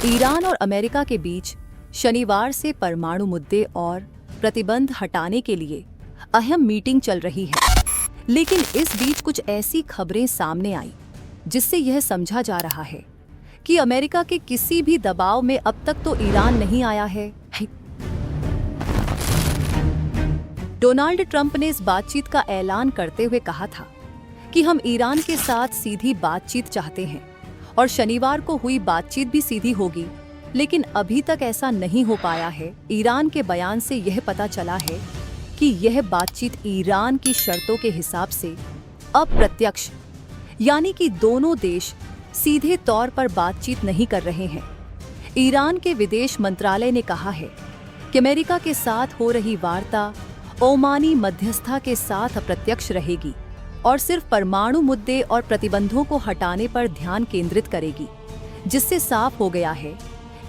Iran और America के बीच शनिवार से परमाणु मुद्दे और प्रतिबंध हटाने के लिए अहम मीटिंग चल रही है। लेकिन इस बीच कुछ ऐसी खबरें सामने आई जिससे यह समझा जा रहा है कि अमेरिका के किसी भी दबाव में अब तक तो ईरान नहीं आया है। डोनाल्ड ट्रंप ने इस बातचीत का ऐलान करते हुए कहा था कि हम ईरान के साथ सीधी बातचीत चाहते हैं और शनिवार को हुई बातचीत भी सीधी होगी, लेकिन अभी तक ऐसा नहीं हो पाया है। ईरान के बयान से यह पता चला है कि यह बातचीत ईरान की शर्तों के हिसाब से अप्रत्यक्ष, यानी कि दोनों देश सीधे तौर पर बातचीत नहीं कर रहे हैं। ईरान के विदेश मंत्रालय ने कहा है कि अमेरिका के साथ हो रही वार्ता ओमानी मध्यस्थता के साथ अप्रत्यक्ष रहेगी और सिर्फ परमाणु मुद्दे और प्रतिबंधों को हटाने पर ध्यान केंद्रित करेगी, जिससे साफ हो गया है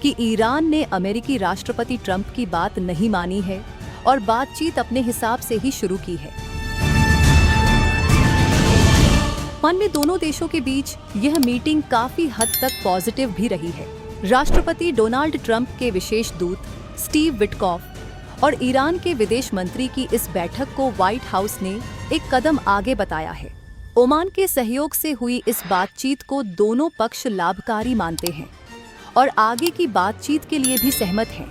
कि ईरान ने अमेरिकी राष्ट्रपति ट्रंप की बात नहीं मानी है और बातचीत अपने हिसाब से ही शुरू की है। मन में दोनों देशों के बीच यह मीटिंग काफी हद तक पॉजिटिव भी रही है। राष्ट्रपति डोनाल्ड ट्रंप के विशेष दूत स्टीव विटकॉफ और ईरान के विदेश मंत्री की इस बैठक को व्हाइट हाउस ने एक कदम आगे बताया है। ओमान के सहयोग से हुई इस बातचीत को दोनों पक्ष लाभकारी मानते हैं और आगे की बातचीत के लिए भी सहमत हैं।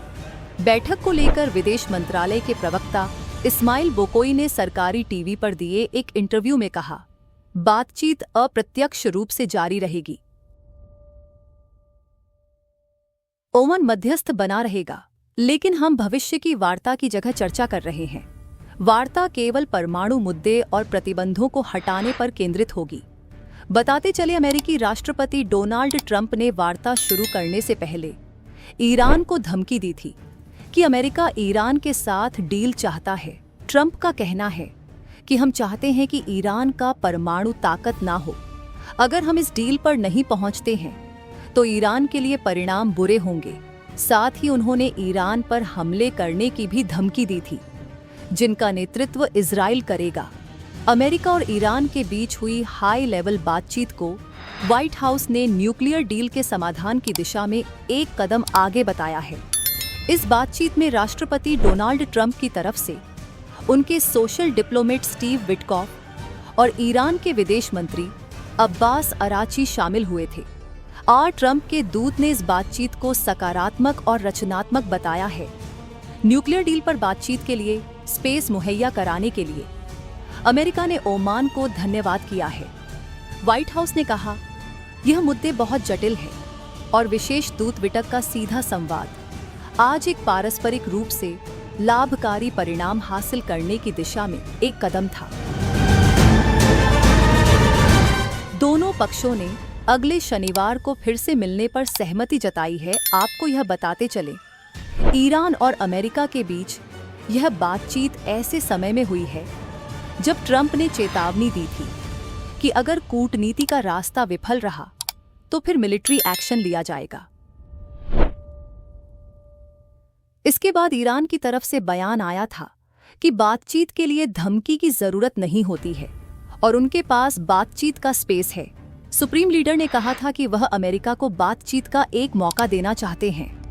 बैठक को लेकर विदेश मंत्रालय के प्रवक्ता इस्माइल बोकोई ने सरकारी टीवी पर दिए एक इंटरव्यू में कहा, बातचीत अप्रत्यक्ष रूप से जारी रहेगी। ओमान मध्यस्थ बना रहेगा, लेकिन हम भविष्य की वार्ता की जगह चर्चा कर रहे हैं। वार्ता केवल परमाणु मुद्दे और प्रतिबंधों को हटाने पर केंद्रित होगी। बताते चले, अमेरिकी राष्ट्रपति डोनाल्ड ट्रंप ने वार्ता शुरू करने से पहले ईरान को धमकी दी थी कि अमेरिका ईरान के साथ डील चाहता है। ट्रंप का कहना है कि हम चाहते हैं कि ईरान का परमाणु ताकत ना हो। अगर हम इस डील पर नहीं पहुंचते हैं तो ईरान के लिए परिणाम बुरे होंगे। साथ ही उन्होंने ईरान पर हमले करने की भी धमकी दी थी, जिनका नेतृत्व इजराइल करेगा। अमेरिका और ईरान के बीच हुई हाई लेवल बातचीत को व्हाइट हाउस ने न्यूक्लियर डील के समाधान की दिशा में एक कदम आगे बताया है। इस बातचीत में राष्ट्रपति डोनाल्ड ट्रंप की तरफ से उनके सोशल डिप्लोमेट स्टीव विटकॉफ और ईरान के विदेश मंत्री अब्बास अराची शामिल हुए थे। ट्रंप के दूत ने इस बातचीत को सकारात्मक और रचनात्मक बताया है। न्यूक्लियर डील पर बातचीत के लिए स्पेस मुहैया कराने के लिए अमेरिका ने ओमान को धन्यवाद किया है। व्हाइट हाउस ने कहा, यह मुद्दे बहुत जटिल है और विशेष दूत विटक का सीधा संवाद आज एक पारस्परिक रूप से लाभकारी परिणाम हासिल करने की दिशा में एक कदम था। दोनों पक्षों ने अगले शनिवार को फिर से मिलने पर सहमति जताई है। आपको यह बताते चले, ईरान और अमेरिका के बीच यह बातचीत ऐसे समय में हुई है जब ट्रंप ने चेतावनी दी थी कि अगर कूटनीति का रास्ता विफल रहा तो फिर मिलिट्री एक्शन लिया जाएगा। इसके बाद ईरान की तरफ से बयान आया था कि बातचीत के लिए धमकी की जरूरत नहीं होती है और उनके पास बातचीत का स्पेस है। सुप्रीम लीडर ने कहा था कि वह अमेरिका को बातचीत का एक मौका देना चाहते हैं।